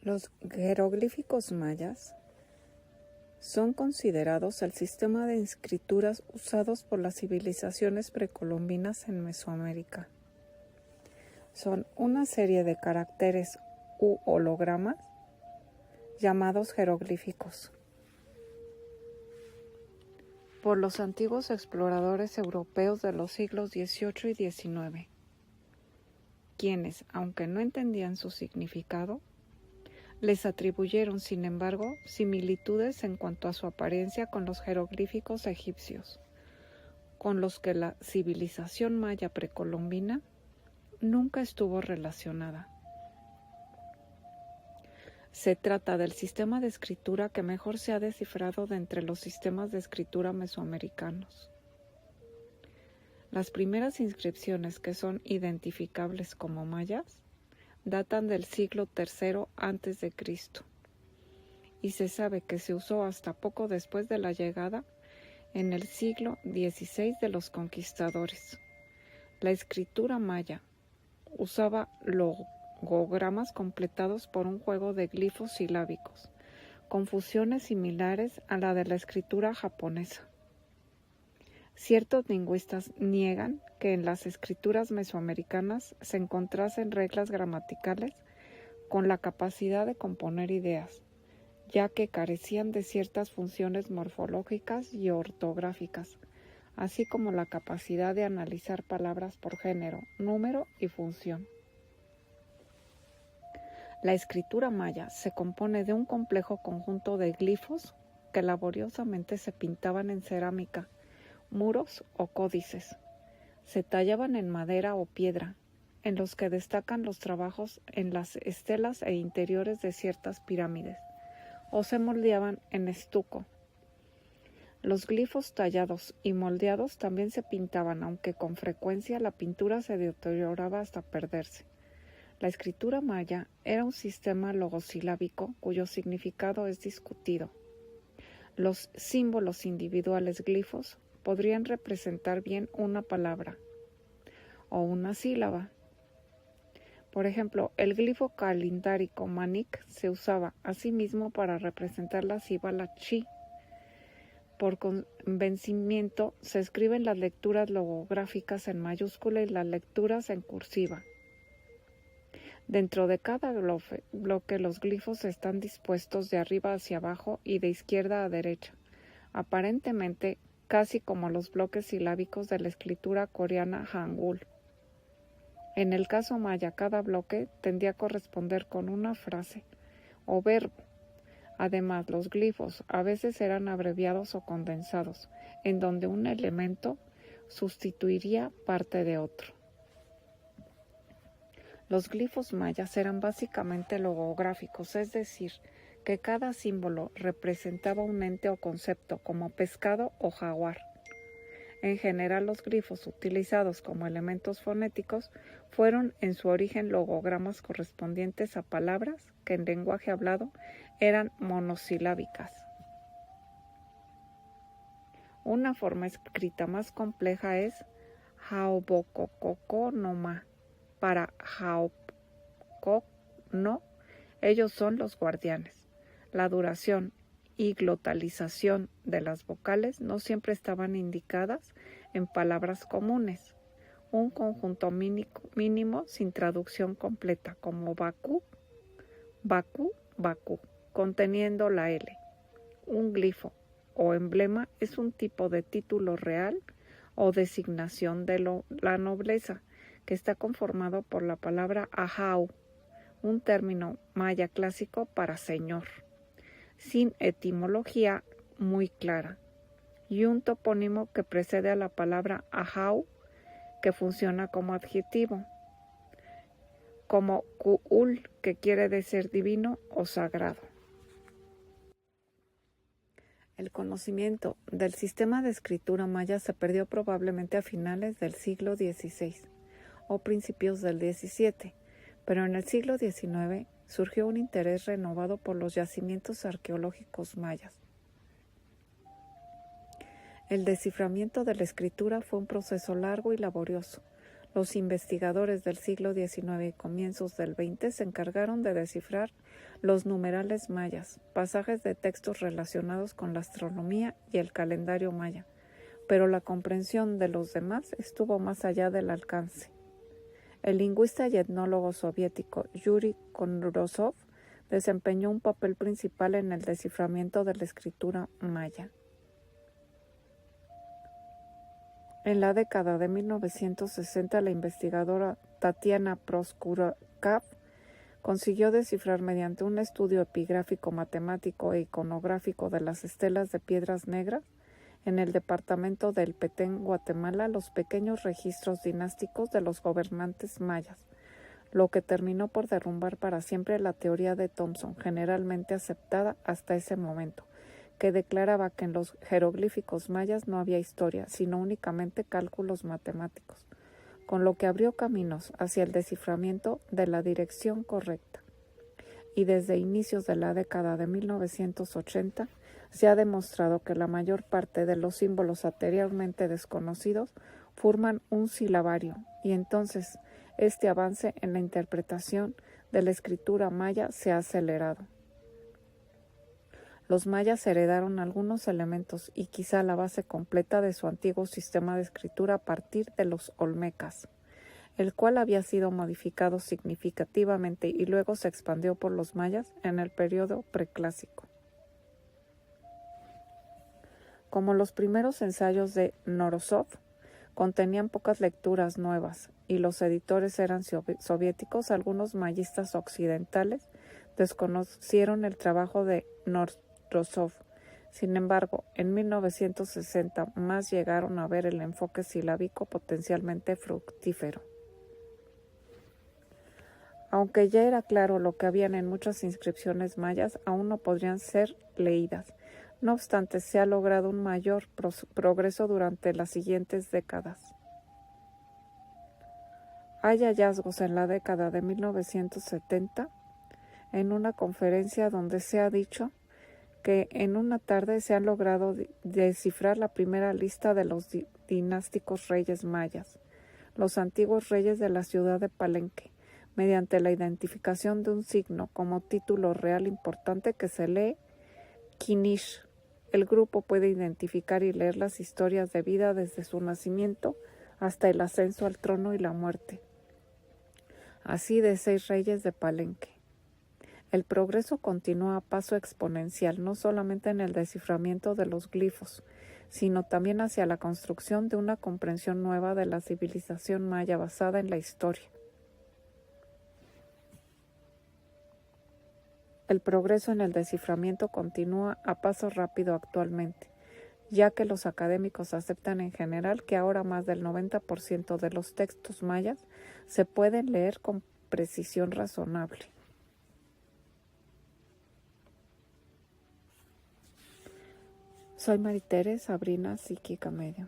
Los jeroglíficos mayas son considerados el sistema de escrituras usados por las civilizaciones precolombinas en Mesoamérica. Son una serie de caracteres u hologramas llamados jeroglíficos por los antiguos exploradores europeos de los siglos XVIII y XIX, quienes, aunque no entendían su significado, les atribuyeron, sin embargo, similitudes en cuanto a su apariencia con los jeroglíficos egipcios, con los que la civilización maya precolombina nunca estuvo relacionada. Se trata del sistema de escritura que mejor se ha descifrado de entre los sistemas de escritura mesoamericanos. Las primeras inscripciones que son identificables como mayas datan del siglo III a.C. y se sabe que se usó hasta poco después de la llegada en el siglo XVI de los conquistadores. La escritura maya usaba logogramas completados por un juego de glifos silábicos, con fusiones similares a la de la escritura japonesa. Ciertos lingüistas niegan que en las escrituras mesoamericanas se encontrasen reglas gramaticales con la capacidad de componer ideas, ya que carecían de ciertas funciones morfológicas y ortográficas, así como la capacidad de analizar palabras por género, número y función. La escritura maya se compone de un complejo conjunto de glifos que laboriosamente se pintaban en cerámica, muros o códices. Se tallaban en madera o piedra, en los que destacan los trabajos en las estelas e interiores de ciertas pirámides, o se moldeaban en estuco. Los glifos tallados y moldeados también se pintaban, aunque con frecuencia la pintura se deterioraba hasta perderse. La escritura maya era un sistema logosilábico cuyo significado es discutido. Los símbolos individuales glifos podrían representar bien una palabra o una sílaba. Por ejemplo, el glifo calendárico Manik se usaba asimismo para representar la sílaba chi. Por convencimiento se escriben las lecturas logográficas en mayúscula y las lecturas en cursiva. Dentro de cada bloque los glifos están dispuestos de arriba hacia abajo y de izquierda a derecha, aparentemente casi como los bloques silábicos de la escritura coreana Hangul. En el caso maya, cada bloque tendía a corresponder con una frase o verbo. Además, los glifos a veces eran abreviados o condensados, en donde un elemento sustituiría parte de otro. Los glifos mayas eran básicamente logográficos, es decir, que cada símbolo representaba un ente o concepto, como pescado o jaguar. En general, los glifos utilizados como elementos fonéticos fueron en su origen logogramas correspondientes a palabras que en lenguaje hablado eran monosilábicas. Una forma escrita más compleja es Jaobokokoko-no-ma. Para Jaobok-no, ellos son los guardianes. La duración y glotalización de las vocales no siempre estaban indicadas en palabras comunes. Un conjunto mínimo sin traducción completa, como Bakú, Bakú, Bakú, conteniendo la L. Un glifo o emblema es un tipo de título real o designación de la nobleza, que está conformado por la palabra ajau, un término maya clásico para señor, sin etimología muy clara, y un topónimo que precede a la palabra ajau, que funciona como adjetivo, como ku'ul, que quiere decir divino o sagrado. El conocimiento del sistema de escritura maya se perdió probablemente a finales del siglo XVI o principios del XVII, pero en el siglo XIX surgió un interés renovado por los yacimientos arqueológicos mayas. El desciframiento de la escritura fue un proceso largo y laborioso. Los investigadores del siglo XIX y comienzos del XX se encargaron de descifrar los numerales mayas, pasajes de textos relacionados con la astronomía y el calendario maya, pero la comprensión de los demás estuvo más allá del alcance. El lingüista y etnólogo soviético Yuri Konrosov desempeñó un papel principal en el desciframiento de la escritura maya. En la década de 1960, la investigadora Tatiana Proskurav consiguió descifrar mediante un estudio epigráfico, matemático e iconográfico de las estelas de piedras negras en el departamento del Petén, Guatemala, los pequeños registros dinásticos de los gobernantes mayas, lo que terminó por derrumbar para siempre la teoría de Thomson, generalmente aceptada hasta ese momento, que declaraba que en los jeroglíficos mayas no había historia, sino únicamente cálculos matemáticos, con lo que abrió caminos hacia el desciframiento de la dirección correcta. Y desde inicios de la década de 1980 se ha demostrado que la mayor parte de los símbolos anteriormente desconocidos forman un silabario, y entonces este avance en la interpretación de la escritura maya se ha acelerado. Los mayas heredaron algunos elementos y quizá la base completa de su antiguo sistema de escritura a partir de los olmecas, el cual había sido modificado significativamente y luego se expandió por los mayas en el periodo preclásico. Como los primeros ensayos de Norosov contenían pocas lecturas nuevas y los editores eran soviéticos, algunos mayistas occidentales desconocieron el trabajo de Norosov. Sin embargo, en 1960 más llegaron a ver el enfoque silábico potencialmente fructífero. Aunque ya era claro lo que habían en muchas inscripciones mayas, aún no podrían ser leídas. No obstante, se ha logrado un mayor progreso durante las siguientes décadas. Hay hallazgos en la década de 1970 en una conferencia donde se ha dicho que en una tarde se han logrado descifrar la primera lista de los dinásticos reyes mayas, los antiguos reyes de la ciudad de Palenque, mediante la identificación de un signo como título real importante que se lee Kinish. El grupo puede identificar y leer las historias de vida desde su nacimiento hasta el ascenso al trono y la muerte, así de 6 reyes de Palenque. El progreso continúa a paso exponencial, no solamente en el desciframiento de los glifos, sino también hacia la construcción de una comprensión nueva de la civilización maya basada en la historia. El progreso en el desciframiento continúa a paso rápido actualmente, ya que los académicos aceptan en general que ahora más del 90% de los textos mayas se pueden leer con precisión razonable. Soy Maritere Sabrina, psíquica medio.